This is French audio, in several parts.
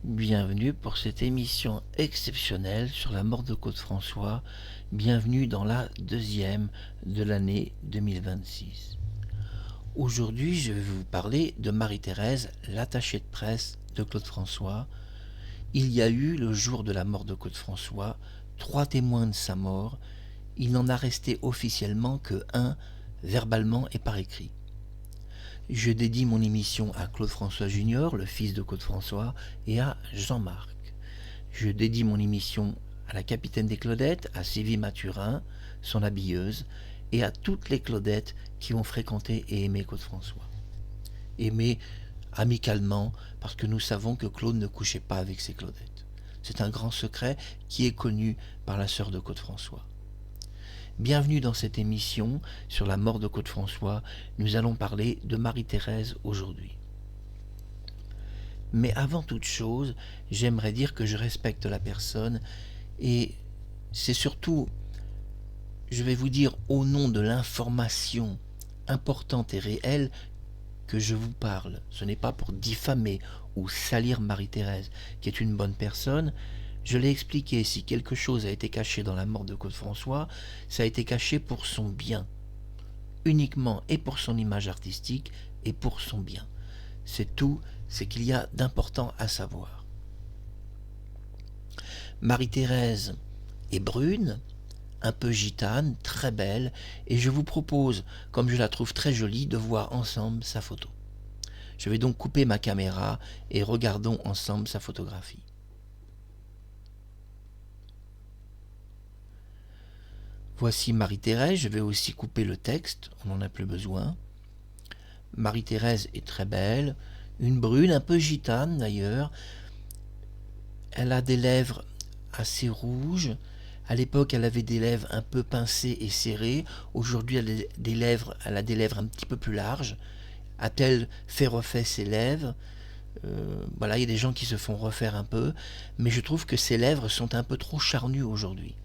Bienvenue pour cette émission exceptionnelle sur la mort de Claude François. Bienvenue dans la deuxième de l'année 2026. Aujourd'hui, je vais vous parler de Marie-Thérèse, l'attachée de presse de Claude François. Il y a eu, le jour de la mort de Claude François, 3 témoins de sa mort. Il n'en a resté officiellement que 1, verbalement et par écrit. Je dédie mon émission à Claude François Junior, le fils de Claude François, et à Jean-Marc. Je dédie mon émission à la capitaine des Claudettes, à Sylvie Mathurin, son habilleuse, et à toutes les Claudettes qui ont fréquenté et aimé Claude François. Aimé amicalement, parce que nous savons que Claude ne couchait pas avec ses Claudettes. C'est un grand secret qui est connu par la sœur de Claude François. Bienvenue dans cette émission sur la mort de Claude François. Nous allons parler de Marie-Thérèse aujourd'hui. Mais avant toute chose, j'aimerais dire que je respecte la personne et c'est surtout, je vais vous dire au nom de l'information importante et réelle que je vous parle. Ce n'est pas pour diffamer ou salir Marie-Thérèse, qui est une bonne personne. Je l'ai expliqué, si quelque chose a été caché dans la mort de Claude François, ça a été caché pour son bien. Uniquement et pour son image artistique et pour son bien. C'est tout, c'est qu'il y a d'important à savoir. Marie-Thérèse est brune, un peu gitane, très belle, et je vous propose, comme je la trouve très jolie, de voir ensemble sa photo. Je vais donc couper ma caméra et regardons ensemble sa photographie. Voici Marie-Thérèse, je vais aussi couper le texte, on n'en a plus besoin. Marie-Thérèse est très belle, une brune, un peu gitane d'ailleurs. Elle a des lèvres assez rouges. À l'époque, elle avait des lèvres un peu pincées et serrées. Aujourd'hui, elle a des lèvres un petit peu plus larges. A-t-elle fait refait ses lèvres ? Voilà, il y a des gens qui se font refaire un peu, mais je trouve que ses lèvres sont un peu trop charnues aujourd'hui.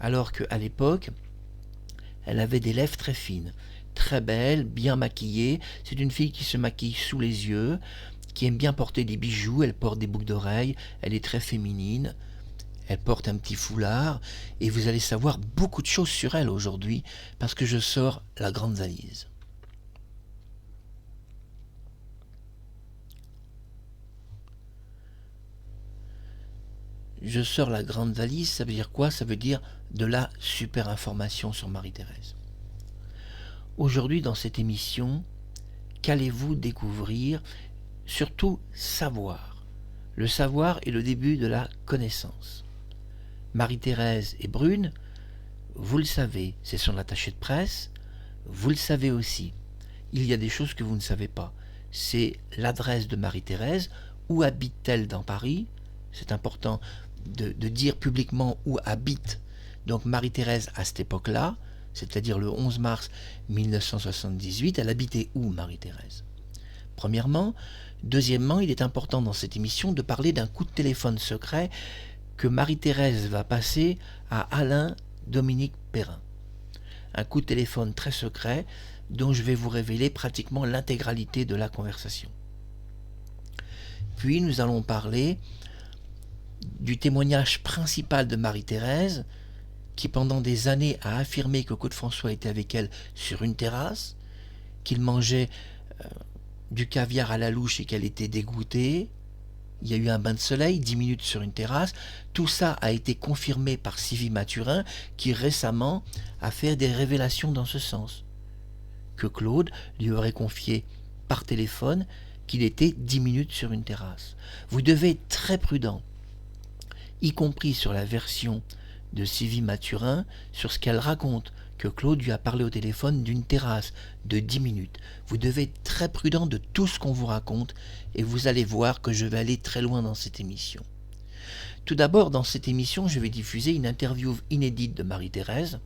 Alors qu'à l'époque, elle avait des lèvres très fines, très belles, bien maquillées. C'est une fille qui se maquille sous les yeux, qui aime bien porter des bijoux, elle porte des boucles d'oreilles, elle est très féminine, elle porte un petit foulard, et vous allez savoir beaucoup de choses sur elle aujourd'hui, parce que je sors la grande valise. Je sors la grande valise, ça veut dire quoi? Ça veut dire de la super information sur Marie-Thérèse. Aujourd'hui, dans cette émission, qu'allez-vous découvrir? Surtout savoir. Le savoir est le début de la connaissance. Marie-Thérèse est brune, vous le savez, c'est son attachée de presse, vous le savez aussi. Il y a des choses que vous ne savez pas. C'est l'adresse de Marie-Thérèse, où habite-t-elle dans Paris? C'est important de dire publiquement où habite donc Marie-Thérèse à cette époque-là, c'est-à-dire le 11 mars 1978, elle habitait où Marie-Thérèse? Premièrement. Deuxièmement, il est important dans cette émission de parler d'un coup de téléphone secret que Marie-Thérèse va passer à Alain Dominique Perrin. Un coup de téléphone très secret dont je vais vous révéler pratiquement l'intégralité de la conversation. Puis nous allons parler du témoignage principal de Marie-Thérèse, qui pendant des années a affirmé que Claude François était avec elle sur une terrasse, qu'il mangeait du caviar à la louche et qu'elle était dégoûtée. Il y a eu un bain de soleil, 10 minutes sur une terrasse. Tout ça a été confirmé par Sylvie Mathurin, qui récemment a fait des révélations dans ce sens. Que Claude lui aurait confié par téléphone qu'il était 10 minutes sur une terrasse. Vous devez être très prudent, y compris sur la version de Sylvie Mathurin, sur ce qu'elle raconte, que Claude lui a parlé au téléphone d'une terrasse de 10 minutes. Vous devez être très prudent de tout ce qu'on vous raconte et vous allez voir que je vais aller très loin dans cette émission. Tout d'abord, dans cette émission, je vais diffuser une interview inédite de Marie-Thérèse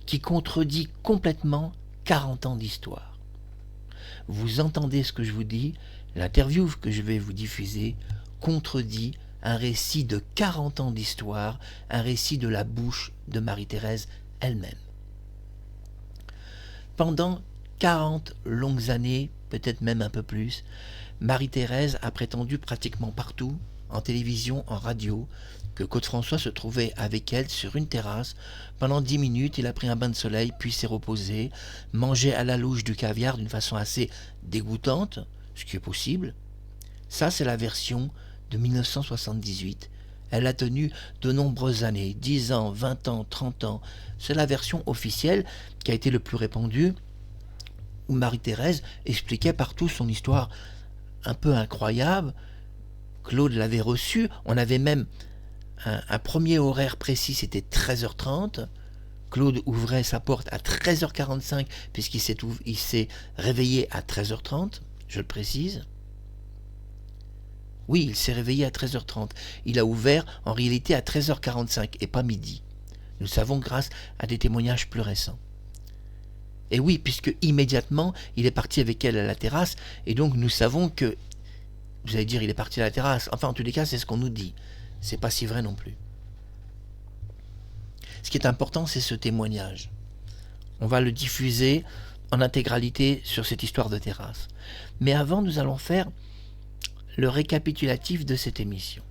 qui contredit complètement 40 ans d'histoire. Vous entendez ce que je vous dis? L'interview que je vais vous diffuser contredit un récit de 40 ans d'histoire, un récit de la bouche de Marie-Thérèse elle-même. Pendant 40 longues années, peut-être même un peu plus, Marie-Thérèse a prétendu pratiquement partout, en télévision, en radio, que Claude François se trouvait avec elle sur une terrasse. Pendant 10 minutes, il a pris un bain de soleil, puis s'est reposé, mangé à la louche du caviar d'une façon assez dégoûtante, ce qui est possible. Ça, c'est la version de 1978. Elle a tenu de nombreuses années, 10 ans, 20 ans, 30 ans. C'est la version officielle qui a été le plus répandue, où Marie-Thérèse expliquait partout son histoire un peu incroyable. Claude l'avait reçue, on avait même un premier horaire précis, c'était 13h30. Claude ouvrait sa porte à 13h45 puisqu'il s'est réveillé à 13h30, je le précise. Oui, il s'est réveillé à 13h30. Il a ouvert en réalité à 13h45 et pas midi. Nous le savons grâce à des témoignages plus récents. Et oui, puisque immédiatement, il est parti avec elle à la terrasse, et donc nous savons que... Vous allez dire, il est parti à la terrasse. Enfin, en tous les cas, c'est ce qu'on nous dit. C'est pas si vrai non plus. Ce qui est important, c'est ce témoignage. On va le diffuser en intégralité sur cette histoire de terrasse. Mais avant, nous allons faire le récapitulatif de cette émission.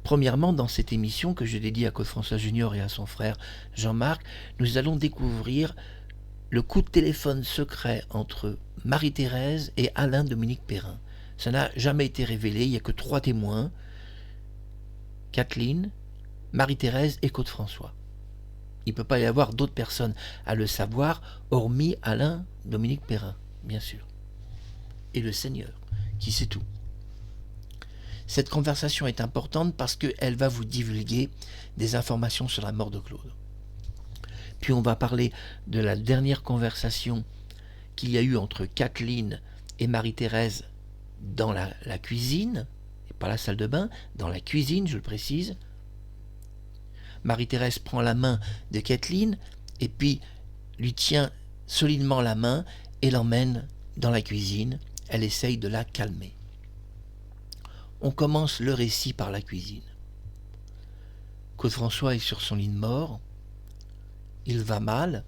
Premièrement, dans cette émission que je dédie à Claude François Junior et à son frère Jean-Marc, nous allons découvrir le coup de téléphone secret entre Marie-Thérèse et Alain-Dominique Perrin. Ça n'a jamais été révélé, il n'y a que 3 témoins, Kathleen, Marie-Thérèse et Claude François. Il ne peut pas y avoir d'autres personnes à le savoir, hormis Alain-Dominique Perrin, bien sûr. Et le Seigneur, qui sait tout. Cette conversation est importante parce qu'elle va vous divulguer des informations sur la mort de Claude. Puis on va parler de la dernière conversation qu'il y a eu entre Kathleen et Marie-Thérèse dans la cuisine, et pas la salle de bain, dans la cuisine, je le précise. Marie-Thérèse prend la main de Kathleen et puis lui tient solidement la main et l'emmène dans la cuisine. Elle essaye de la calmer. On commence le récit par la cuisine. Claude François est sur son lit de mort. Il va mal.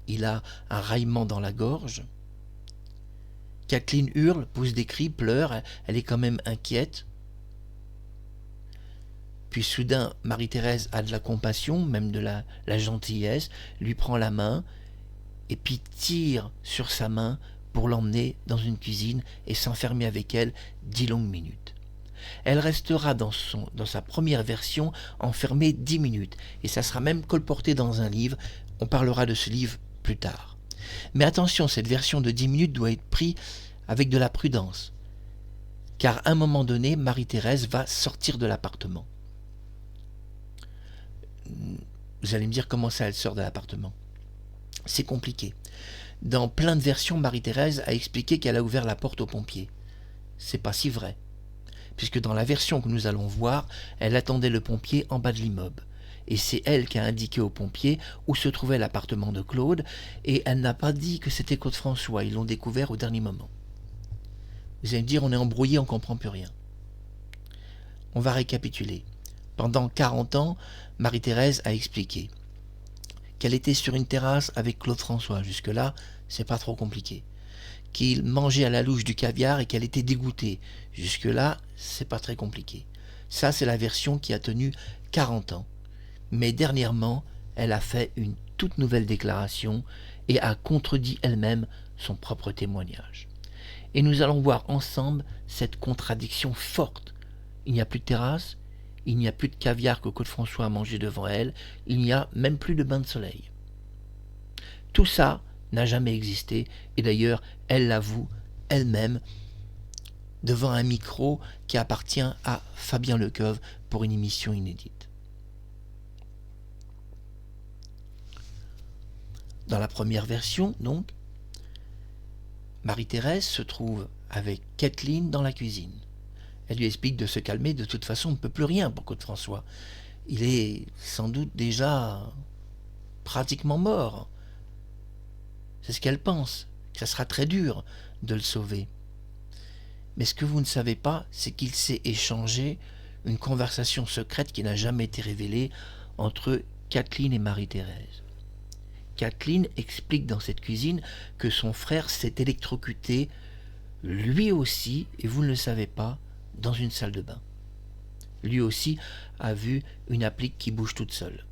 Il a un raillement dans la gorge. Kathleen hurle, pousse des cris, pleure. Elle est quand même inquiète. Puis soudain, Marie-Thérèse a de la compassion, même de la gentillesse, lui prend la main et puis tire sur sa main pour l'emmener dans une cuisine et s'enfermer avec elle 10 longues minutes. Elle restera dans sa première version enfermée 10 minutes et ça sera même colporté dans un livre. On parlera de ce livre plus tard. Mais attention, cette version de 10 minutes doit être prise avec de la prudence, car à un moment donné, Marie-Thérèse va sortir de l'appartement. Vous allez me dire comment ça elle sort de l'appartement. C'est compliqué. Dans plein de versions, Marie-Thérèse a expliqué qu'elle a ouvert la porte aux pompiers. C'est pas si vrai, puisque dans la version que nous allons voir, elle attendait le pompier en bas de l'immeuble. Et c'est elle qui a indiqué aux pompiers où se trouvait l'appartement de Claude, et elle n'a pas dit que c'était Claude François, ils l'ont découvert au dernier moment. Vous allez me dire, on est embrouillé, on ne comprend plus rien. On va récapituler. Pendant 40 ans, Marie-Thérèse a expliqué qu'elle était sur une terrasse avec Claude François. Jusque-là, c'est pas trop compliqué. Qu'il mangeait à la louche du caviar et qu'elle était dégoûtée. Jusque-là, c'est pas très compliqué. Ça, c'est la version qui a tenu 40 ans. Mais dernièrement, elle a fait une toute nouvelle déclaration et a contredit elle-même son propre témoignage. Et nous allons voir ensemble cette contradiction forte. Il n'y a plus de terrasse, il n'y a plus de caviar que Claude François a mangé devant elle, il n'y a même plus de bain de soleil. Tout ça n'a jamais existé, et d'ailleurs, elle l'avoue elle-même devant un micro qui appartient à Fabien Lecoeuvre pour une émission inédite. Dans la première version, donc, Marie-Thérèse se trouve avec Kathleen dans la cuisine. Elle lui explique de se calmer, de toute façon on ne peut plus rien pour Claude François. Il est sans doute déjà pratiquement mort. C'est ce qu'elle pense, que ça sera très dur de le sauver. Mais ce que vous ne savez pas, c'est qu'il s'est échangé une conversation secrète qui n'a jamais été révélée entre Kathleen et Marie-Thérèse. Kathleen explique dans cette cuisine que son frère s'est électrocuté lui aussi, et vous ne le savez pas, dans une salle de bain. Lui aussi a vu une applique qui bouge toute seule.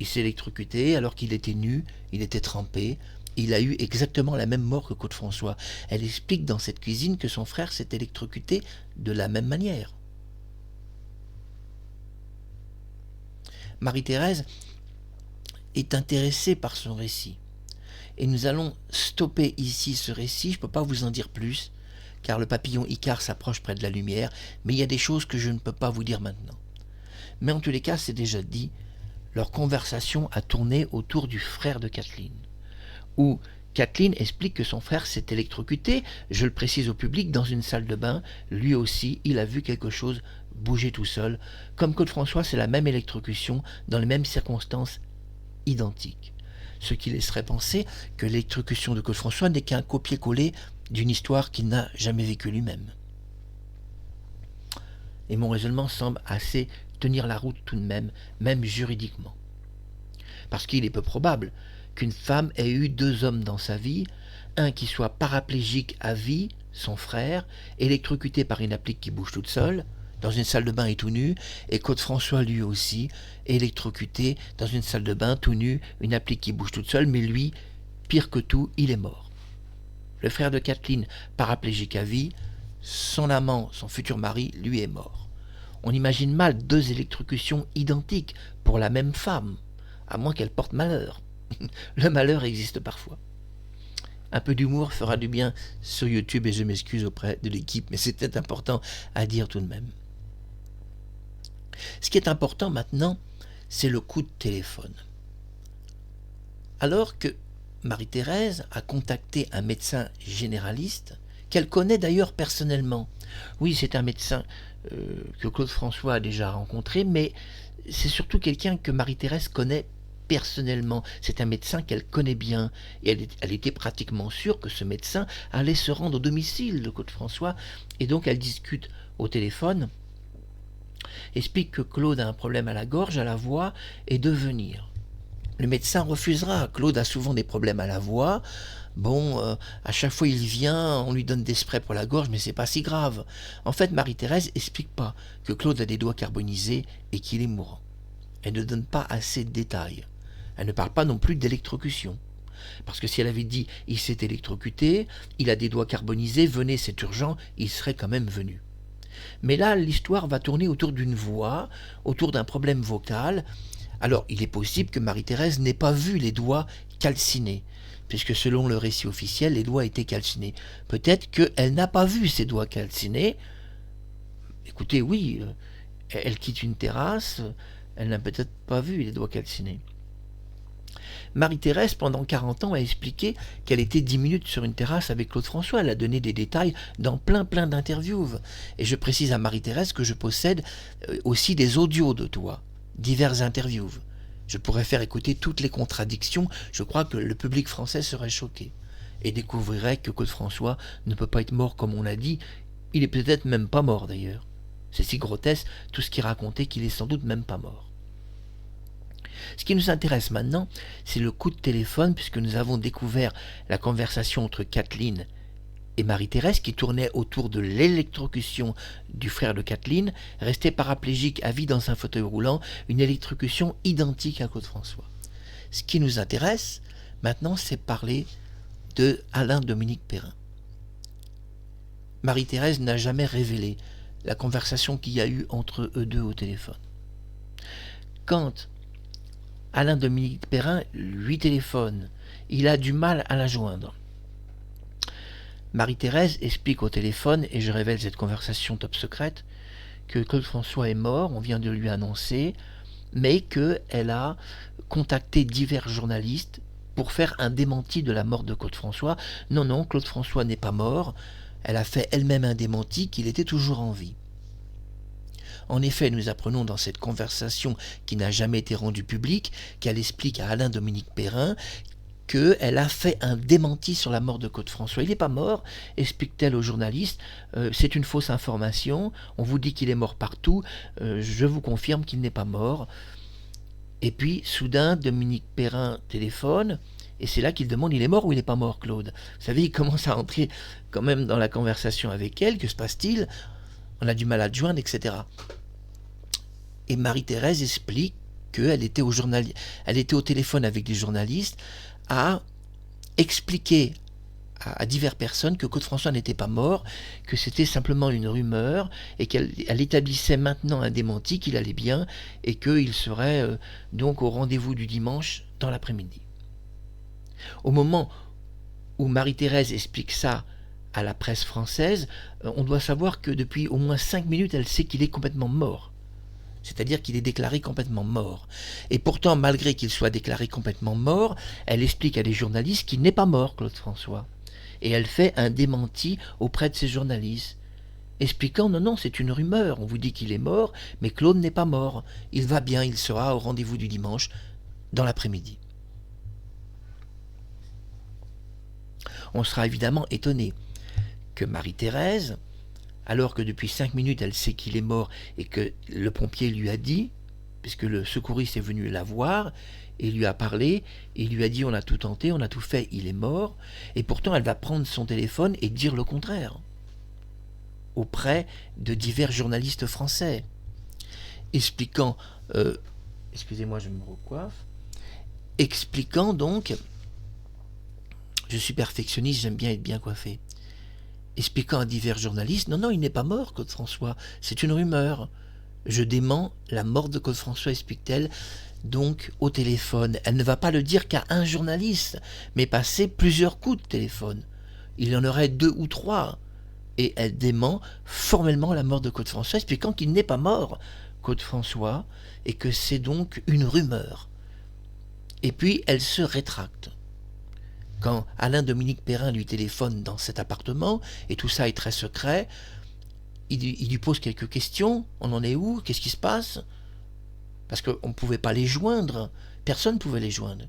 Il s'est électrocuté alors qu'il était nu, il était trempé. Il a eu exactement la même mort que Claude François. Elle explique dans cette cuisine que son frère s'est électrocuté de la même manière. Marie-Thérèse est intéressée par son récit. Et nous allons stopper ici ce récit, je ne peux pas vous en dire plus, car le papillon Icare s'approche près de la lumière, mais il y a des choses que je ne peux pas vous dire maintenant. Mais en tous les cas, c'est déjà dit, leur conversation a tourné autour du frère de Kathleen, où Kathleen explique que son frère s'est électrocuté, je le précise au public, dans une salle de bain. Lui aussi, il a vu quelque chose bouger tout seul. Comme Claude François, c'est la même électrocution, dans les mêmes circonstances identiques. Ce qui laisserait penser que l'électrocution de Claude François n'est qu'un copier-coller d'une histoire qu'il n'a jamais vécue lui-même. Et mon raisonnement semble assez tenir la route tout de même, même juridiquement. Parce qu'il est peu probable qu'une femme ait eu deux hommes dans sa vie, un qui soit paraplégique à vie, son frère, électrocuté par une applique qui bouge toute seule, dans une salle de bain et tout nu, et Claude François lui aussi, électrocuté dans une salle de bain tout nu, une applique qui bouge toute seule, mais lui, pire que tout, il est mort. Le frère de Kathleen, paraplégique à vie, son amant, son futur mari, lui est mort. On imagine mal deux électrocutions identiques pour la même femme, à moins qu'elle porte malheur. Le malheur existe parfois. Un peu d'humour fera du bien sur YouTube et je m'excuse auprès de l'équipe, mais c'était important à dire tout de même. Ce qui est important maintenant, c'est le coup de téléphone. Alors que Marie-Thérèse a contacté un médecin généraliste, qu'elle connaît d'ailleurs personnellement. Oui, c'est un médecin que Claude François a déjà rencontré, mais c'est surtout quelqu'un que Marie-Thérèse connaît personnellement. C'est un médecin qu'elle connaît bien, et elle était pratiquement sûre que ce médecin allait se rendre au domicile de Claude François, et donc elle discute au téléphone, explique que Claude a un problème à la gorge, à la voix, et de venir. Le médecin refusera. Claude a souvent des problèmes à la voix. Bon, à chaque fois il vient, on lui donne des sprays pour la gorge, mais c'est pas si grave. En fait, Marie-Thérèse explique pas que Claude a des doigts carbonisés et qu'il est mourant. Elle ne donne pas assez de détails. Elle ne parle pas non plus d'électrocution. Parce que si elle avait dit « il s'est électrocuté, il a des doigts carbonisés, venez, c'est urgent », il serait quand même venu. Mais là, l'histoire va tourner autour d'une voix, autour d'un problème vocal. Alors, il est possible que Marie-Thérèse n'ait pas vu les doigts calcinés, puisque selon le récit officiel, les doigts étaient calcinés. Peut-être qu'elle n'a pas vu ces doigts calcinés. Écoutez, oui, elle quitte une terrasse, elle n'a peut-être pas vu les doigts calcinés. Marie-Thérèse, pendant 40 ans, a expliqué qu'elle était 10 minutes sur une terrasse avec Claude François. Elle a donné des détails dans plein d'interviews. Et je précise à Marie-Thérèse que je possède aussi des audios de toi, diverses interviews. Je pourrais faire écouter toutes les contradictions. Je crois que le public français serait choqué et découvrirait que Claude François ne peut pas être mort comme on l'a dit. Il est peut-être même pas mort d'ailleurs. C'est si grotesque tout ce qui racontait qu'il est sans doute même pas mort. Ce qui nous intéresse maintenant, c'est le coup de téléphone, puisque nous avons découvert la conversation entre Kathleen et Marie-Thérèse qui tournait autour de l'électrocution du frère de Kathleen, resté paraplégique à vie dans un fauteuil roulant, une électrocution identique à Claude François. Ce qui nous intéresse maintenant, c'est parler de Alain-Dominique Perrin. Marie-Thérèse n'a jamais révélé la conversation qu'il y a eu entre eux deux au téléphone. Quand Alain-Dominique Perrin lui téléphone, il a du mal à la joindre. Marie-Thérèse explique au téléphone, et je révèle cette conversation top secrète, que Claude François est mort, on vient de lui annoncer, mais qu'elle a contacté divers journalistes pour faire un démenti de la mort de Claude François. Non, Claude François n'est pas mort, elle a fait elle-même un démenti qu'il était toujours en vie. En effet, nous apprenons dans cette conversation qui n'a jamais été rendue publique qu'elle explique à Alain-Dominique Perrin qu'elle a fait un démenti sur la mort de Claude François. Il n'est pas mort, explique-t-elle aux journalistes, c'est une fausse information, on vous dit qu'il est mort partout, je vous confirme qu'il n'est pas mort. Et puis, soudain, Dominique Perrin téléphone, Et c'est là qu'il demande, il est mort ou il n'est pas mort, Claude? Vous savez, il commence à entrer quand même dans la conversation avec elle. Que se passe-t-il? On a du mal à te joindre, etc. Et Marie-Thérèse explique qu'elle était elle était au téléphone avec des journalistes à expliquer à diverses personnes que Claude François n'était pas mort, que c'était simplement une rumeur, et qu'elle établissait maintenant un démenti, qu'il allait bien, et qu'il serait donc au rendez-vous du dimanche dans l'après-midi. Au moment où Marie-Thérèse explique ça à la presse française, on doit savoir que depuis au moins 5 minutes, elle sait qu'il est complètement mort. C'est-à-dire qu'il est déclaré complètement mort. Et pourtant, malgré qu'il soit déclaré complètement mort, elle explique à des journalistes qu'il n'est pas mort, Claude François. Et elle fait un démenti auprès de ces journalistes, expliquant « Non, c'est une rumeur, on vous dit qu'il est mort, mais Claude n'est pas mort. Il va bien, il sera au rendez-vous du dimanche, dans l'après-midi. » On sera évidemment étonné que Marie-Thérèse, alors que depuis 5 minutes elle sait qu'il est mort et que le pompier lui a dit, puisque le secouriste est venu la voir et lui a parlé, et lui a dit on a tout tenté, on a tout fait, il est mort, et pourtant elle va prendre son téléphone et dire le contraire auprès de divers journalistes français, expliquant, excusez-moi je me recoiffe, expliquant donc, je suis perfectionniste, j'aime bien être bien coiffé, expliquant à divers journalistes, non, il n'est pas mort, Claude François, c'est une rumeur. Je dément la mort de Claude François, explique-t-elle, donc au téléphone. Elle ne va pas le dire qu'à un journaliste, mais passer plusieurs coups de téléphone. Il y en aurait 2 ou 3. Et elle dément formellement la mort de Claude François, expliquant qu'il n'est pas mort, Claude François, et que c'est donc une rumeur. Et puis elle se rétracte. Quand Alain-Dominique Perrin lui téléphone dans cet appartement, et tout ça est très secret, il lui pose quelques questions. On en est où? Qu'est-ce qui se passe? Parce qu'on ne pouvait pas les joindre. Personne ne pouvait les joindre.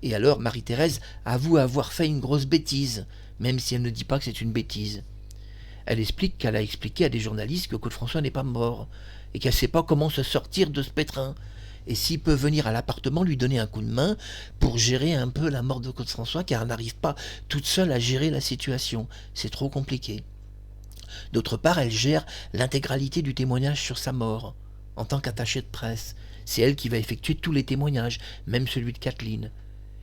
Et alors Marie-Thérèse avoue avoir fait une grosse bêtise, même si elle ne dit pas que c'est une bêtise. Elle explique qu'elle a expliqué à des journalistes que Claude François n'est pas mort, et qu'elle ne sait pas comment se sortir de ce pétrin. Et s'il peut venir à l'appartement lui donner un coup de main pour gérer un peu la mort de Claude François, car elle n'arrive pas toute seule à gérer la situation. C'est trop compliqué. D'autre part, elle gère l'intégralité du témoignage sur sa mort, en tant qu'attachée de presse. C'est elle qui va effectuer tous les témoignages, même celui de Kathleen,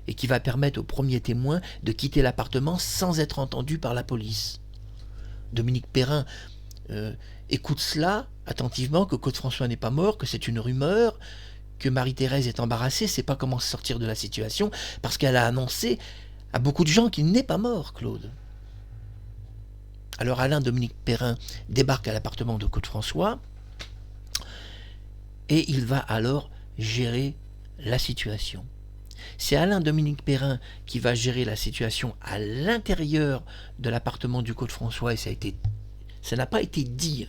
et qui va permettre au premier témoin de quitter l'appartement sans être entendu par la police. Dominique Perrin écoute cela attentivement, que Claude François n'est pas mort, que c'est une rumeur, que Marie-Thérèse est embarrassée, ne sait pas comment sortir de la situation, parce qu'elle a annoncé à beaucoup de gens qu'il n'est pas mort, Claude. Alors Alain-Dominique Perrin débarque à l'appartement de Claude François, et il va alors gérer la situation. C'est Alain-Dominique Perrin qui va gérer la situation à l'intérieur de l'appartement du Claude François, et ça n'a pas été dit.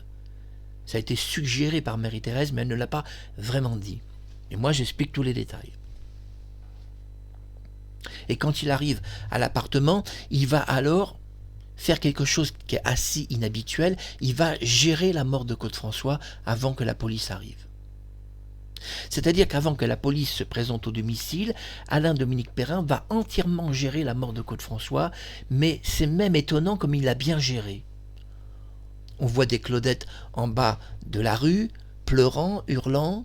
Ça a été suggéré par Marie-Thérèse, mais elle ne l'a pas vraiment dit. Et moi, j'explique tous les détails. Et quand il arrive à l'appartement, il va alors faire quelque chose qui est assez inhabituel. Il va gérer la mort de Claude François avant que la police arrive. C'est-à-dire qu'avant que la police se présente au domicile, Alain-Dominique Perrin va entièrement gérer la mort de Claude François, mais c'est même étonnant comme il l'a bien géré. On voit des Claudettes en bas de la rue, pleurant, hurlant.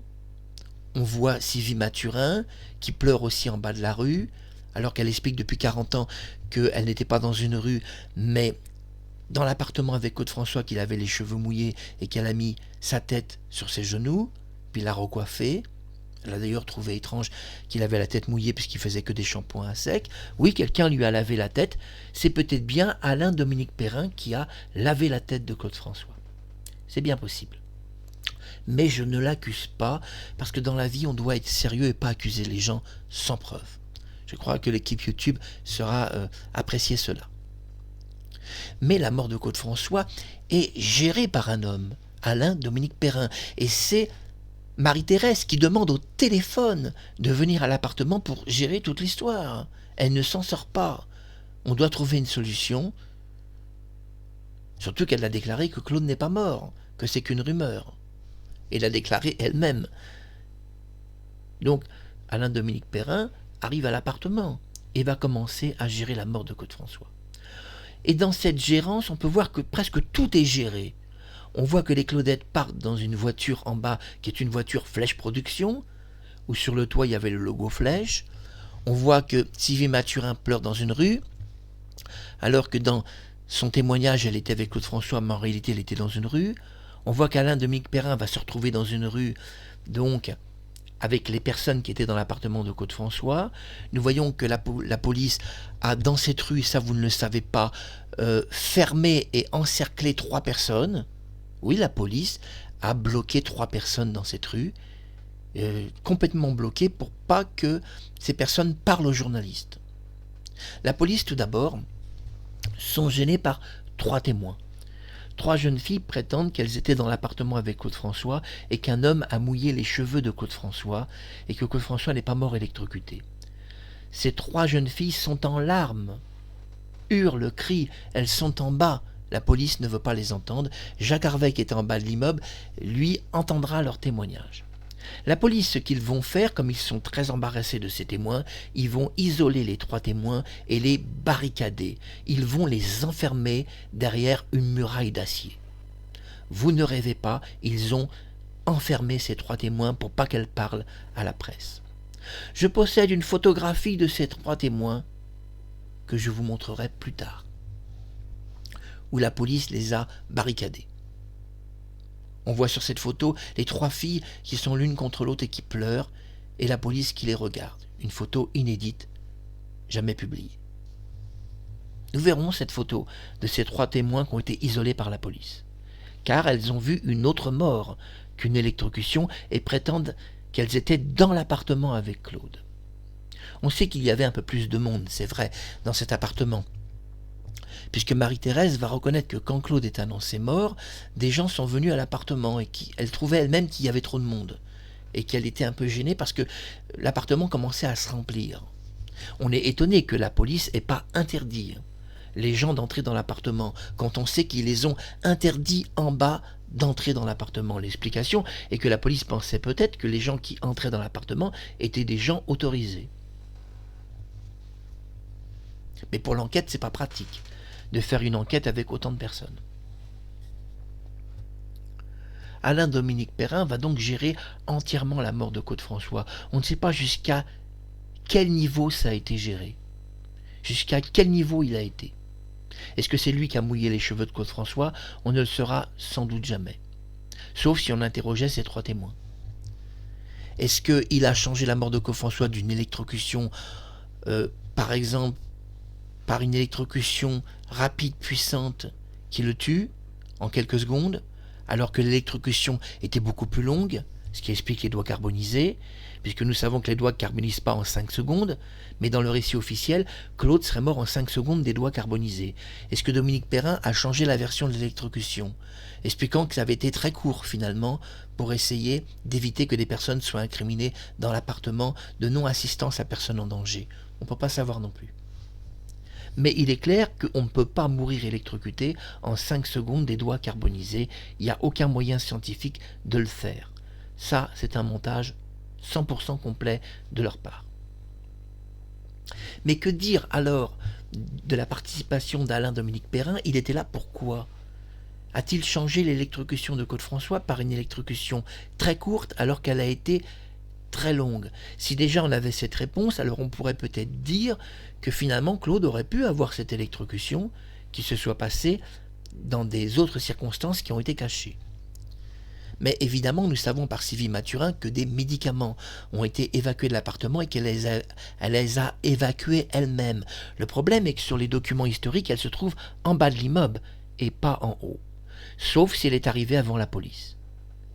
On voit Sylvie Mathurin, qui pleure aussi en bas de la rue, alors qu'elle explique depuis 40 ans qu'elle n'était pas dans une rue, mais dans l'appartement avec Claude François, qu'il avait les cheveux mouillés et qu'elle a mis sa tête sur ses genoux, puis l'a recoiffé. Elle a d'ailleurs trouvé étrange qu'il avait la tête mouillée puisqu'il faisait que des shampoings à sec. Oui, quelqu'un lui a lavé la tête. C'est peut-être bien Alain-Dominique Perrin qui a lavé la tête de Claude François. C'est bien possible. Mais je ne l'accuse pas, parce que dans la vie, on doit être sérieux et pas accuser les gens sans preuve. Je crois que l'équipe YouTube sera apprécier cela. Mais la mort de Claude François est gérée par un homme, Alain-Dominique Perrin, et c'est Marie-Thérèse qui demande au téléphone de venir à l'appartement pour gérer toute l'histoire. Elle ne s'en sort pas. On doit trouver une solution, surtout qu'elle a déclaré que Claude n'est pas mort, que c'est qu'une rumeur. Et l'a déclaré elle-même. Donc, Alain-Dominique Perrin arrive à l'appartement. et va commencer à gérer la mort de Claude François. Et dans cette gérance, on peut voir que presque tout est géré. On voit que les Claudettes partent dans une voiture en bas, qui est une voiture Flèche Production, où sur le toit il y avait le logo Flèche. On voit que Sylvie Mathurin pleure dans une rue, alors que dans son témoignage, elle était avec Claude François, mais en réalité, elle était dans une rue. On voit qu'Alain-Dominique Perrin va se retrouver dans une rue, donc avec les personnes qui étaient dans l'appartement de Claude François. Nous voyons que la police a, dans cette rue, ça vous ne le savez pas, fermé et encerclé 3 personnes. Oui, la police a bloqué 3 personnes dans cette rue, complètement bloquées pour pas que ces personnes parlent aux journalistes. La police, tout d'abord, sont gênées par 3 témoins. 3 jeunes filles prétendent qu'elles étaient dans l'appartement avec Claude François et qu'un homme a mouillé les cheveux de Claude François et que Claude François n'est pas mort électrocuté. Ces 3 jeunes filles sont en larmes, hurlent, crient, elles sont en bas. La police ne veut pas les entendre. Jacques Harvey, qui est en bas de l'immeuble, lui entendra leur témoignage. La police, ce qu'ils vont faire, comme ils sont très embarrassés de ces témoins, ils vont isoler les 3 témoins et les barricader. Ils vont les enfermer derrière une muraille d'acier. Vous ne rêvez pas, ils ont enfermé ces 3 témoins pour pas qu'elles parlent à la presse. Je possède une photographie de ces 3 témoins que je vous montrerai plus tard, où la police les a barricadés. On voit sur cette photo les 3 filles qui sont l'une contre l'autre et qui pleurent, et la police qui les regarde. Une photo inédite, jamais publiée. Nous verrons cette photo de ces 3 témoins qui ont été isolés par la police, car elles ont vu une autre mort qu'une électrocution et prétendent qu'elles étaient dans l'appartement avec Claude. On sait qu'il y avait un peu plus de monde, c'est vrai, dans cet appartement, puisque Marie-Thérèse va reconnaître que quand Claude est annoncé mort, des gens sont venus à l'appartement et qu'elle trouvait elle-même qu'il y avait trop de monde et qu'elle était un peu gênée parce que l'appartement commençait à se remplir. On est étonné que la police n'ait pas interdit les gens d'entrer dans l'appartement quand on sait qu'ils les ont interdits en bas d'entrer dans l'appartement. L'explication est que la police pensait peut-être que les gens qui entraient dans l'appartement étaient des gens autorisés. Mais pour l'enquête, c'est pas pratique de faire une enquête avec autant de personnes. Alain-Dominique Perrin va donc gérer entièrement la mort de Claude François. On ne sait pas jusqu'à quel niveau ça a été géré. Jusqu'à quel niveau il a été. Est-ce que c'est lui qui a mouillé les cheveux de Claude François? On ne le saura sans doute jamais. Sauf si on interrogeait ces 3 témoins. Est-ce qu'il a changé la mort de Claude François d'une électrocution, par exemple, par une électrocution rapide, puissante, qui le tue en quelques secondes, alors que l'électrocution était beaucoup plus longue, ce qui explique les doigts carbonisés, puisque nous savons que les doigts ne carbonisent pas en 5 secondes, mais dans le récit officiel, Claude serait mort en 5 secondes des doigts carbonisés. Est-ce que Dominique Perrin a changé la version de l'électrocution, expliquant que ça avait été très court finalement, pour essayer d'éviter que des personnes soient incriminées dans l'appartement de non-assistance à personne en danger? On ne peut pas savoir non plus. Mais il est clair qu'on ne peut pas mourir électrocuté en 5 secondes des doigts carbonisés. Il n'y a aucun moyen scientifique de le faire. Ça, c'est un montage 100% complet de leur part. Mais que dire alors de la participation d'Alain-Dominique Perrin? Il était là pourquoi? A-t-il changé l'électrocution de Claude François par une électrocution très courte alors qu'elle a été très longue? Si déjà on avait cette réponse, alors on pourrait peut-être dire que finalement Claude aurait pu avoir cette électrocution qui se soit passée dans des autres circonstances qui ont été cachées. Mais évidemment, nous savons par Sylvie Mathurin que des médicaments ont été évacués de l'appartement et qu'elle les a évacués elle-même. Le problème est que sur les documents historiques, elle se trouve en bas de l'immeuble et pas en haut. Sauf si elle est arrivée avant la police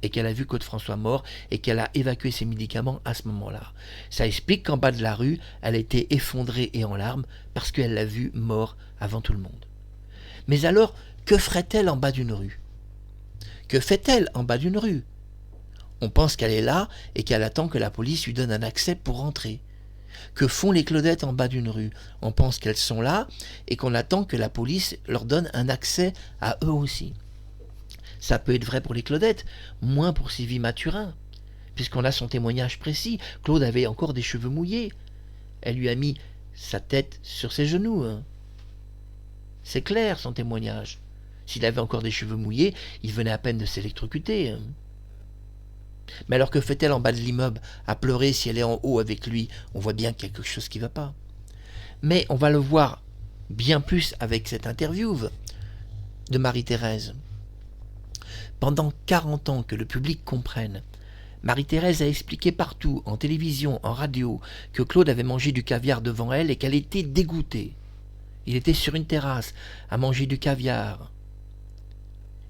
et qu'elle a vu Claude François mort et qu'elle a évacué ses médicaments à ce moment-là. Ça explique qu'en bas de la rue, elle a été effondrée et en larmes parce qu'elle l'a vu mort avant tout le monde. Mais alors, que ferait-elle en bas d'une rue? Que fait-elle en bas d'une rue? On pense qu'elle est là et qu'elle attend que la police lui donne un accès pour rentrer. Que font les Claudettes en bas d'une rue? On pense qu'elles sont là et qu'on attend que la police leur donne un accès à eux aussi. Ça peut être vrai pour les Claudettes, moins pour Sylvie Mathurin, puisqu'on a son témoignage précis. Claude avait encore des cheveux mouillés. Elle lui a mis sa tête sur ses genoux. Hein. C'est clair, son témoignage. S'il avait encore des cheveux mouillés, il venait à peine de s'électrocuter. Hein. Mais alors que fait-elle en bas de l'immeuble, à pleurer si elle est en haut avec lui? On voit bien qu'il y a quelque chose qui ne va pas. Mais on va le voir bien plus avec cette interview de Marie-Thérèse. Pendant 40 ans, que le public comprenne, Marie-Thérèse a expliqué partout, en télévision, en radio, que Claude avait mangé du caviar devant elle et qu'elle était dégoûtée. Il était sur une terrasse, à manger du caviar.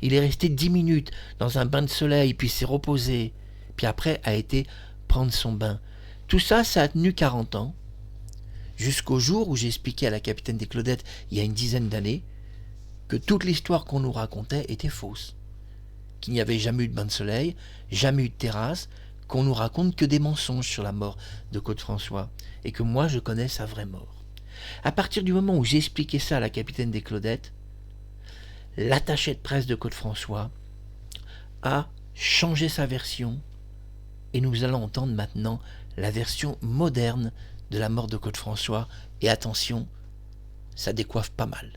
Il est resté 10 minutes dans un bain de soleil, puis s'est reposé, puis après a été prendre son bain. Tout ça, ça a tenu 40 ans, jusqu'au jour où j'ai expliqué à la capitaine des Claudettes, il y a une dizaine d'années, que toute l'histoire qu'on nous racontait était fausse. Qu'il n'y avait jamais eu de bain de soleil, jamais eu de terrasse, qu'on nous raconte que des mensonges sur la mort de Claude-François, et que moi je connais sa vraie mort. À partir du moment où j'ai expliqué ça à la capitaine des Claudettes, l'attaché de presse de Claude-François a changé sa version, et nous allons entendre maintenant la version moderne de la mort de Claude-François, et attention, ça décoiffe pas mal.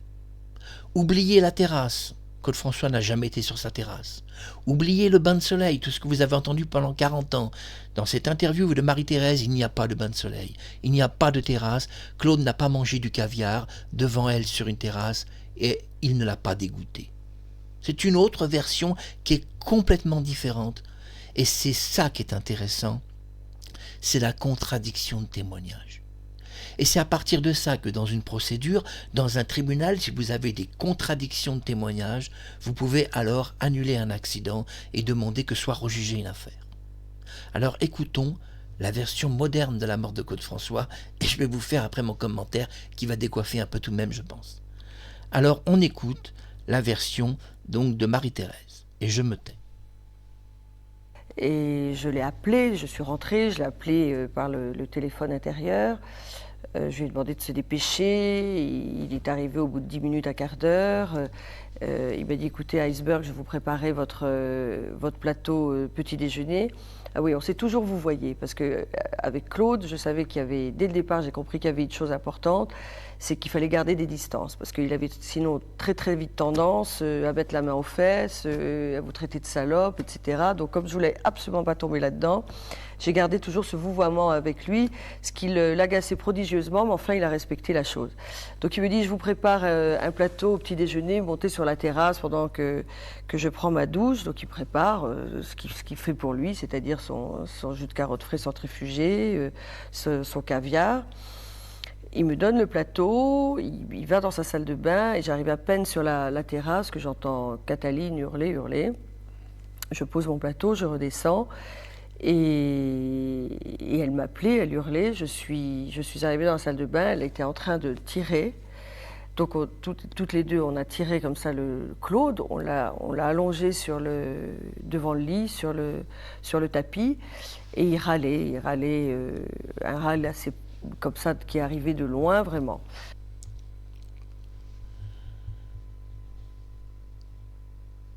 Oubliez la terrasse, Claude-François n'a jamais été sur sa terrasse. Oubliez le bain de soleil, tout ce que vous avez entendu pendant 40 ans. Dans cette interview de Marie-Thérèse, il n'y a pas de bain de soleil, il n'y a pas de terrasse, Claude n'a pas mangé du caviar devant elle sur une terrasse, et il ne l'a pas dégoûté. C'est une autre version qui est complètement différente, et c'est ça qui est intéressant, c'est la contradiction de témoignage. Et c'est à partir de ça que dans une procédure, dans un tribunal, si vous avez des contradictions de témoignage, vous pouvez alors annuler un accident et demander que soit rejugée une affaire. Alors écoutons la version moderne de la mort de Claude-François, et je vais vous faire après mon commentaire qui va décoiffer un peu tout de même, je pense. Alors on écoute la version donc de Marie-Thérèse, et je me tais. Et je l'ai appelé, je suis rentrée, je l'ai appelé par le téléphone intérieur. Je lui ai demandé de se dépêcher, il est arrivé au bout de 10 minutes, un quart d'heure. Il m'a dit, écoutez, Iceberg, je vais vous préparer votre plateau petit déjeuner. Ah oui, on s'est toujours vous voyez, parce qu'avec Claude, je savais qu'il y avait, dès le départ, j'ai compris qu'il y avait une chose importante, c'est qu'il fallait garder des distances, parce qu'il avait sinon très très vite tendance à mettre la main aux fesses, à vous traiter de salope, etc. Donc comme je voulais absolument pas tomber là-dedans, j'ai gardé toujours ce vouvoiement avec lui, ce qui l'agaçait prodigieusement, mais enfin il a respecté la chose. Donc il me dit, je vous prépare un plateau au petit déjeuner, montez sur la terrasse pendant que je prends ma douche. Donc il prépare ce qu'il fait pour lui, c'est-à-dire son jus de carotte frais centrifugé, son caviar. Il me donne le plateau, il va dans sa salle de bain et j'arrive à peine sur la terrasse que j'entends Cataline hurler. Je pose mon plateau, je redescends et elle m'appelait, elle hurlait. Je suis arrivée dans la salle de bain, elle était en train de tirer. Donc toutes les deux, on a tiré comme ça le Claude, on l'a allongé devant le lit, sur le tapis, et il râlait un râle assez comme ça qui est arrivé de loin vraiment.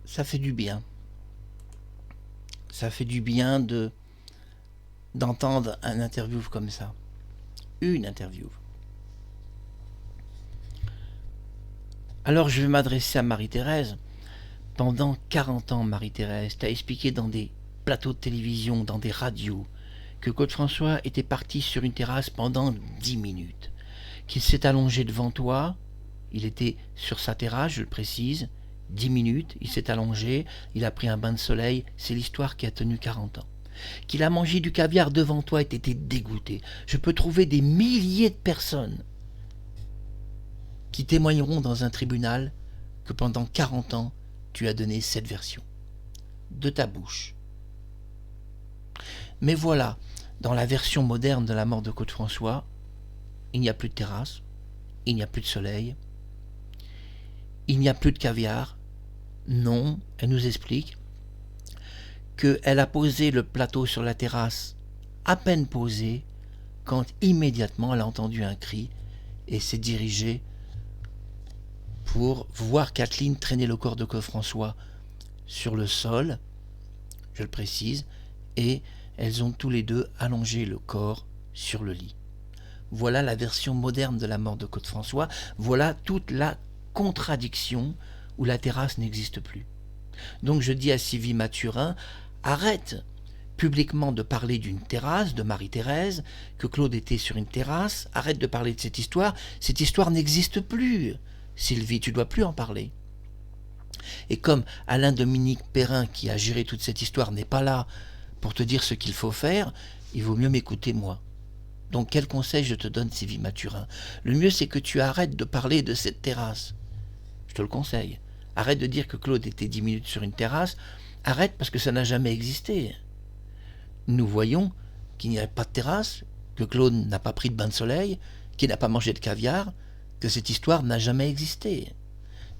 Ça fait du bien. Ça fait du bien d'entendre un interview comme ça. Une interview. Alors je vais m'adresser à Marie-Thérèse. Pendant 40 ans, Marie-Thérèse, t'as expliqué dans des plateaux de télévision, dans des radios, que Claude-François était parti sur une terrasse pendant 10 minutes, qu'il s'est allongé devant toi, il était sur sa terrasse, je le précise, 10 minutes, il s'est allongé, il a pris un bain de soleil, c'est l'histoire qui a tenu 40 ans. Qu'il a mangé du caviar devant toi et t'étais dégoûté. Je peux trouver des milliers de personnes qui témoigneront dans un tribunal que pendant 40 ans, tu as donné cette version, de ta bouche. Mais voilà, dans la version moderne de la mort de Claude-François, il n'y a plus de terrasse, il n'y a plus de soleil, il n'y a plus de caviar. Non, elle nous explique qu'elle a posé le plateau sur la terrasse, à peine posé, quand immédiatement elle a entendu un cri et s'est dirigée pour voir Kathleen traîner le corps de Claude-François sur le sol, je le précise, et elles ont tous les deux allongé le corps sur le lit. Voilà la version moderne de la mort de Claude François. Voilà toute la contradiction où la terrasse n'existe plus. Donc je dis à Sylvie Mathurin, arrête publiquement de parler d'une terrasse, de Marie-Thérèse, que Claude était sur une terrasse, arrête de parler de cette histoire n'existe plus. Sylvie, tu ne dois plus en parler. Et comme Alain-Dominique Perrin, qui a géré toute cette histoire, n'est pas là pour te dire ce qu'il faut faire, il vaut mieux m'écouter moi. Donc quel conseil je te donne, Sylvie Mathurin? Le mieux, c'est que tu arrêtes de parler de cette terrasse. Je te le conseille. Arrête de dire que Claude était 10 minutes sur une terrasse. Arrête, parce que ça n'a jamais existé. Nous voyons qu'il n'y a pas de terrasse, que Claude n'a pas pris de bain de soleil, qu'il n'a pas mangé de caviar, que cette histoire n'a jamais existé.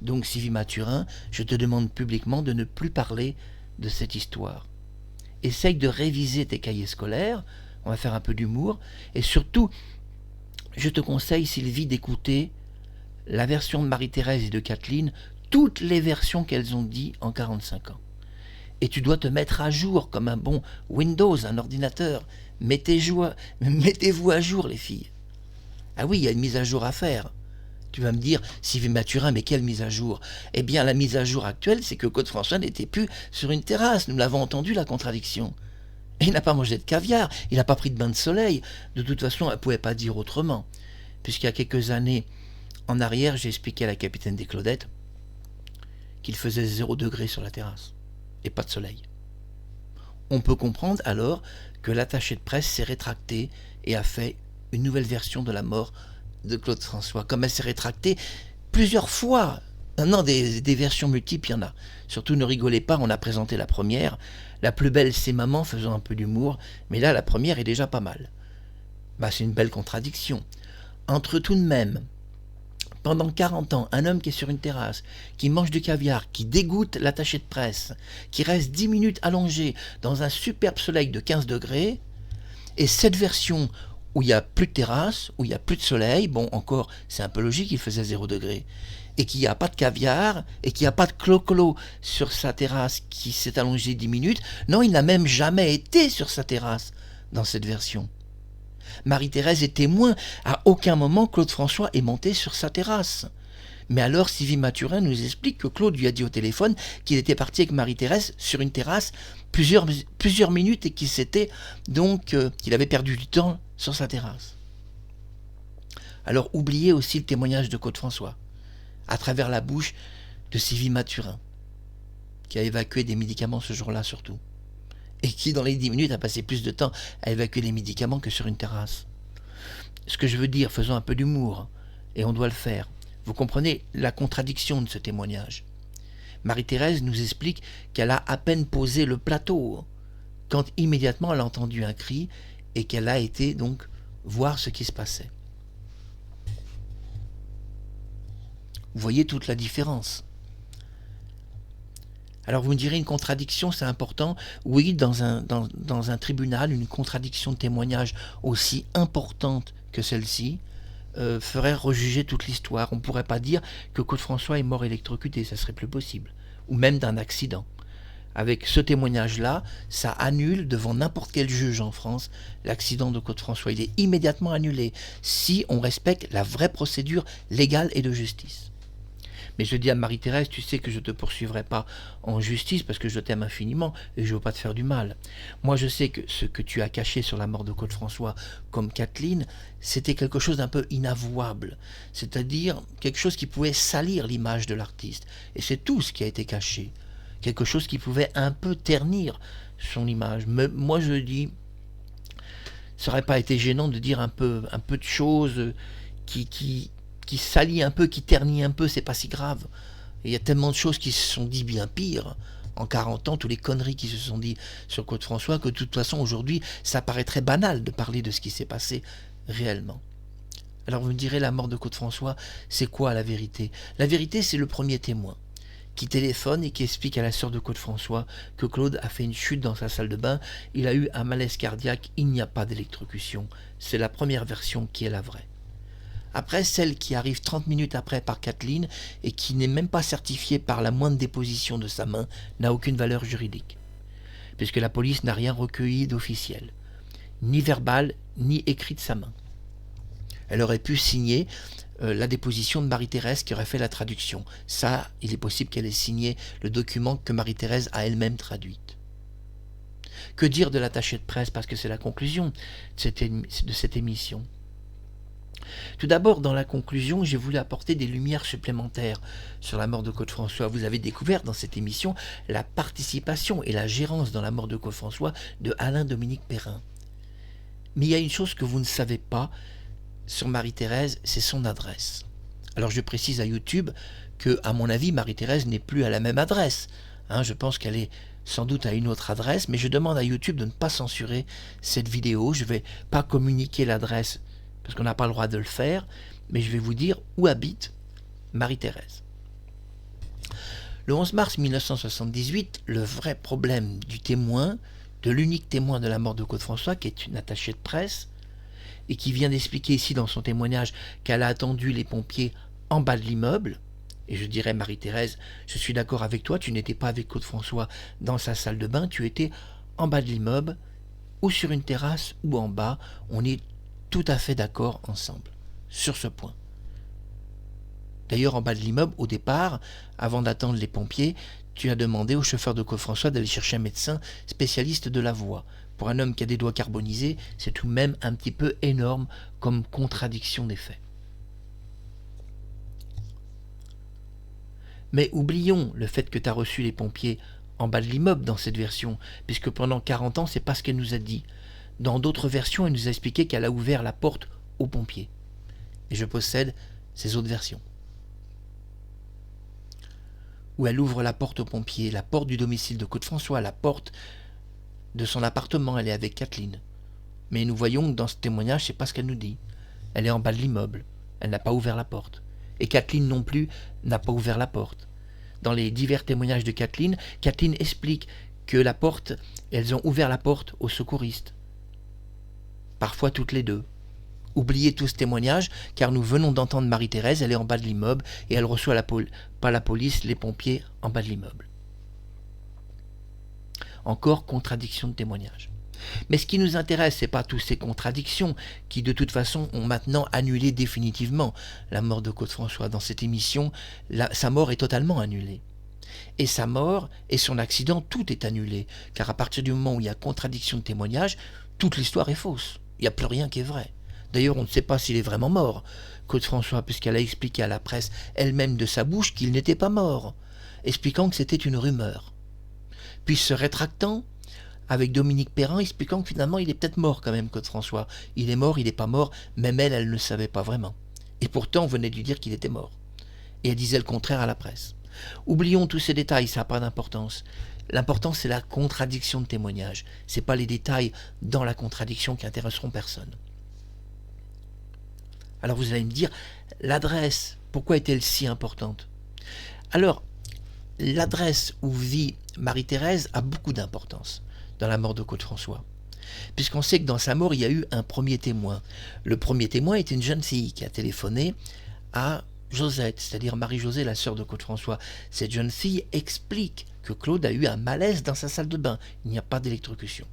Donc, Sylvie Mathurin, je te demande publiquement de ne plus parler de cette histoire. Essaye de réviser tes cahiers scolaires, on va faire un peu d'humour, et surtout, je te conseille, Sylvie, d'écouter la version de Marie-Thérèse et de Kathleen, toutes les versions qu'elles ont dit en 45 ans. Et tu dois te mettre à jour comme un bon Windows, un ordinateur. Mettez-vous à jour, les filles. Ah oui, il y a une mise à jour à faire. Tu vas me dire, Sylvie Mathurin, mais quelle mise à jour? Eh bien, la mise à jour actuelle, c'est que Claude François n'était plus sur une terrasse. Nous l'avons entendu, la contradiction. Et il n'a pas mangé de caviar, il n'a pas pris de bain de soleil. De toute façon, elle ne pouvait pas dire autrement. Puisqu'il y a quelques années en arrière, j'ai expliqué à la capitaine des Claudettes qu'il faisait 0 degré sur la terrasse. Et pas de soleil. On peut comprendre alors que l'attaché de presse s'est rétracté et a fait une nouvelle version de la mort de Claude François. Comme elle s'est rétractée plusieurs fois. Non, des versions multiples, il y en a. Surtout ne rigolez pas, on a présenté la première. La plus belle, c'est Maman, faisant un peu d'humour. Mais là, la première est déjà pas mal. C'est une belle contradiction. Entre tout de même, pendant 40 ans, un homme qui est sur une terrasse, qui mange du caviar, qui dégoûte l'attaché de presse, qui reste 10 minutes allongé dans un superbe soleil de 15 degrés, et cette version où il n'y a plus de terrasse, où il n'y a plus de soleil, bon, encore, c'est un peu logique, il faisait 0 degré, et qu'il n'y a pas de caviar, et qu'il n'y a pas de clo-clo sur sa terrasse qui s'est allongé 10 minutes, non, il n'a même jamais été sur sa terrasse dans cette version. Marie-Thérèse est témoin, à aucun moment Claude François est monté sur sa terrasse. Mais alors Sylvie Mathurin nous explique que Claude lui a dit au téléphone qu'il était parti avec Marie-Thérèse sur une terrasse plusieurs minutes et qu'il avait perdu du temps sur sa terrasse. Alors oubliez aussi le témoignage de Claude François, à travers la bouche de Sylvie Mathurin, qui a évacué des médicaments ce jour-là surtout. Et qui, dans les 10 minutes, a passé plus de temps à évacuer les médicaments que sur une terrasse. Ce que je veux dire, faisons un peu d'humour, et on doit le faire. Vous comprenez la contradiction de ce témoignage. Marie-Thérèse nous explique qu'elle a à peine posé le plateau, quand immédiatement elle a entendu un cri, et qu'elle a été donc voir ce qui se passait. Vous voyez toute la différence. Alors vous me direz, une contradiction, c'est important. Oui, dans un tribunal, une contradiction de témoignage aussi importante que celle-ci ferait rejuger toute l'histoire. On ne pourrait pas dire que Claude François est mort électrocuté, ça serait plus possible. Ou même d'un accident. Avec ce témoignage-là, ça annule devant n'importe quel juge en France l'accident de Claude François. Il est immédiatement annulé si on respecte la vraie procédure légale et de justice. Mais je dis à Marie-Thérèse, tu sais que je ne te poursuivrai pas en justice parce que je t'aime infiniment et je ne veux pas te faire du mal. Moi, je sais que ce que tu as caché sur la mort de Claude François, comme Kathleen, c'était quelque chose d'un peu inavouable. C'est-à-dire quelque chose qui pouvait salir l'image de l'artiste. Et c'est tout ce qui a été caché. Quelque chose qui pouvait un peu ternir son image. Mais moi, je dis, ça n'aurait pas été gênant de dire un peu de choses qui salit un peu, qui ternit un peu, c'est pas si grave. Il y a tellement de choses qui se sont dit bien pire en 40 ans, toutes les conneries qui se sont dit sur Claude François, que de toute façon aujourd'hui ça paraît très banal de parler de ce qui s'est passé réellement. Alors vous me direz, la mort de Claude François, c'est quoi la vérité? La vérité, c'est le premier témoin qui téléphone et qui explique à la sœur de Claude François que Claude a fait une chute dans sa salle de bain, il a eu un malaise cardiaque, il n'y a pas d'électrocution. C'est la première version qui est la vraie. Après, celle qui arrive 30 minutes après par Kathleen et qui n'est même pas certifiée par la moindre déposition de sa main n'a aucune valeur juridique, puisque la police n'a rien recueilli d'officiel, ni verbal, ni écrit de sa main. Elle aurait pu signer la déposition de Marie-Thérèse qui aurait fait la traduction. Ça, il est possible qu'elle ait signé le document que Marie-Thérèse a elle-même traduite. Que dire de l'attaché de presse, parce que c'est la conclusion de cette émission. Tout d'abord, dans la conclusion, j'ai voulu apporter des lumières supplémentaires sur la mort de Claude-François. Vous avez découvert dans cette émission la participation et la gérance dans la mort de Claude-François de Alain-Dominique Perrin. Mais il y a une chose que vous ne savez pas sur Marie-Thérèse, c'est son adresse. Alors je précise à YouTube que, à mon avis, Marie-Thérèse n'est plus à la même adresse. Je pense qu'elle est sans doute à une autre adresse, mais je demande à YouTube de ne pas censurer cette vidéo. Je ne vais pas communiquer l'adresse parce qu'on n'a pas le droit de le faire, mais je vais vous dire où habite Marie-Thérèse. Le 11 mars 1978, le vrai problème du témoin, de l'unique témoin de la mort de Claude-François, qui est une attachée de presse, et qui vient d'expliquer ici dans son témoignage qu'elle a attendu les pompiers en bas de l'immeuble, et je dirais, Marie-Thérèse, je suis d'accord avec toi, tu n'étais pas avec Claude-François dans sa salle de bain, tu étais en bas de l'immeuble, ou sur une terrasse, ou en bas, on est tout à fait d'accord ensemble, sur ce point. D'ailleurs, en bas de l'immeuble, au départ, avant d'attendre les pompiers, tu as demandé au chauffeur de Claude-François d'aller chercher un médecin spécialiste de la voix. Pour un homme qui a des doigts carbonisés, c'est tout de même un petit peu énorme comme contradiction des faits. Mais oublions le fait que tu as reçu les pompiers en bas de l'immeuble dans cette version, puisque pendant 40 ans, c'est pas ce qu'elle nous a dit. Dans d'autres versions, elle nous a expliqué qu'elle a ouvert la porte aux pompiers. Et je possède ces autres versions. Où elle ouvre la porte aux pompiers, la porte du domicile de Claude-François, la porte de son appartement, elle est avec Kathleen. Mais nous voyons que dans ce témoignage, c'est pas ce qu'elle nous dit. Elle est en bas de l'immeuble, elle n'a pas ouvert la porte. Et Kathleen non plus n'a pas ouvert la porte. Dans les divers témoignages de Kathleen, Kathleen explique que la porte, elles ont ouvert la porte aux secouristes. Parfois toutes les deux. Oubliez tout ce témoignage, car nous venons d'entendre Marie-Thérèse, elle est en bas de l'immeuble, et elle reçoit pas la police, les pompiers en bas de l'immeuble. Encore contradiction de témoignage. Mais ce qui nous intéresse, ce n'est pas toutes ces contradictions qui, de toute façon, ont maintenant annulé définitivement la mort de Claude-François. Dans cette émission, sa mort est totalement annulée. Et sa mort et son accident, tout est annulé. Car à partir du moment où il y a contradiction de témoignage, toute l'histoire est fausse. Il n'y a plus rien qui est vrai. D'ailleurs, on ne sait pas s'il est vraiment mort, Claude-François, puisqu'elle a expliqué à la presse elle-même de sa bouche qu'il n'était pas mort, expliquant que c'était une rumeur. Puis se rétractant, avec Dominique Perrin, expliquant que finalement il est peut-être mort quand même, Claude-François. Il est mort, il n'est pas mort, même elle ne le savait pas vraiment. Et pourtant, on venait de lui dire qu'il était mort. Et elle disait le contraire à la presse. Oublions tous ces détails, ça n'a pas d'importance. L'important, c'est la contradiction de témoignage. Ce n'est pas les détails dans la contradiction qui intéresseront personne. Alors vous allez me dire, l'adresse, pourquoi est-elle si importante? Alors, l'adresse où vit Marie-Thérèse a beaucoup d'importance dans la mort de Claude-François. Puisqu'on sait que dans sa mort, il y a eu un premier témoin. Le premier témoin est une jeune fille qui a téléphoné à Josette, c'est-à-dire Marie-Josée, la sœur de Claude-François. Cette jeune fille explique que Claude a eu un malaise dans sa salle de bain. Il n'y a pas d'électrocution.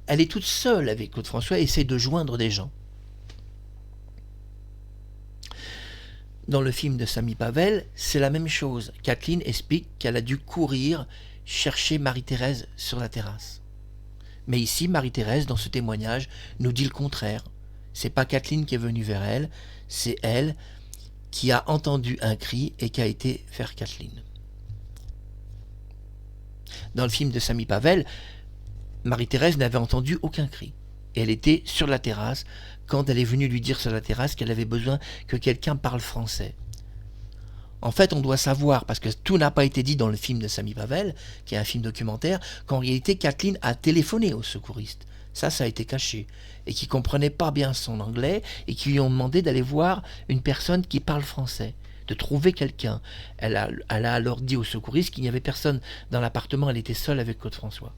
Elle est toute seule avec Claude-François et essaie de joindre des gens. Dans le film de Samy Pavel, c'est la même chose. Kathleen explique qu'elle a dû courir chercher Marie-Thérèse sur la terrasse. Mais ici, Marie-Thérèse, dans ce témoignage, nous dit le contraire. C'est pas Kathleen qui est venue vers elle, c'est elle qui a entendu un cri et qui a été vers Kathleen. Dans le film de Samy Pavel, Marie-Thérèse n'avait entendu aucun cri. Et elle était sur la terrasse quand elle est venue lui dire sur la terrasse qu'elle avait besoin que quelqu'un parle français. En fait, on doit savoir, parce que tout n'a pas été dit dans le film de Samy Pavel, qui est un film documentaire, qu'en réalité, Kathleen a téléphoné aux secouristes. Ça a été caché. Et qui ne comprenaient pas bien son anglais, et qui lui ont demandé d'aller voir une personne qui parle français, de trouver quelqu'un. Elle a alors dit aux secouristes qu'il n'y avait personne dans l'appartement, elle était seule avec Claude-François.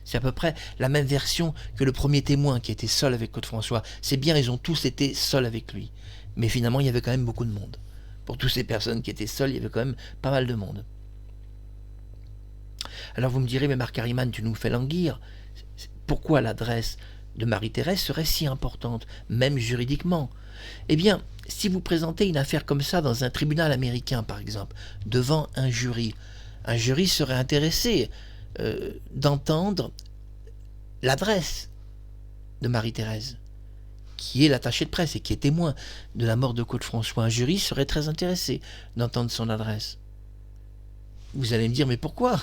C'est à peu près la même version que le premier témoin qui était seul avec Claude-François. C'est bien, ils ont tous été seuls avec lui. Mais finalement, il y avait quand même beaucoup de monde. Pour toutes ces personnes qui étaient seules, il y avait quand même pas mal de monde. Alors vous me direz, mais Marc Harriman, tu nous fais languir. Pourquoi l'adresse de Marie-Thérèse serait si importante, même juridiquement? Eh bien, si vous présentez une affaire comme ça dans un tribunal américain, par exemple, devant un jury serait intéressé d'entendre l'adresse de Marie-Thérèse, qui est l'attaché de presse et qui est témoin de la mort de Claude François. Un jury serait très intéressé d'entendre son adresse. Vous allez me dire, mais pourquoi?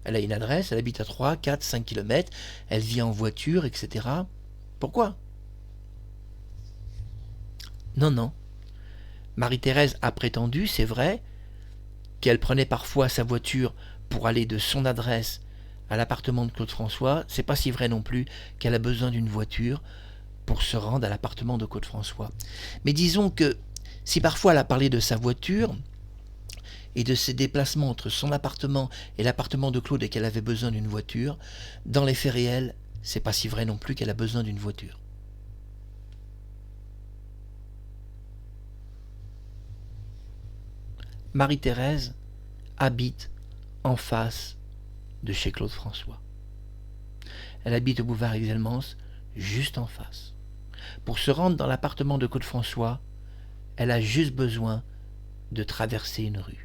Elle a une adresse, elle habite à 3, 4, 5 km, elle vit en voiture, etc. Pourquoi? Non, non. Marie-Thérèse a prétendu, c'est vrai, qu'elle prenait parfois sa voiture pour aller de son adresse à l'appartement de Claude François. C'est pas si vrai non plus qu'elle a besoin d'une voiture pour se rendre à l'appartement de Claude François. Mais disons que si parfois elle a parlé de sa voiture et de ses déplacements entre son appartement et l'appartement de Claude et qu'elle avait besoin d'une voiture, dans les faits réels, c'est pas si vrai non plus qu'elle a besoin d'une voiture. Marie-Thérèse habite en face de chez Claude François. Elle habite au boulevard Exelmans, juste en face. Pour se rendre dans l'appartement de Claude François, elle a juste besoin de traverser une rue.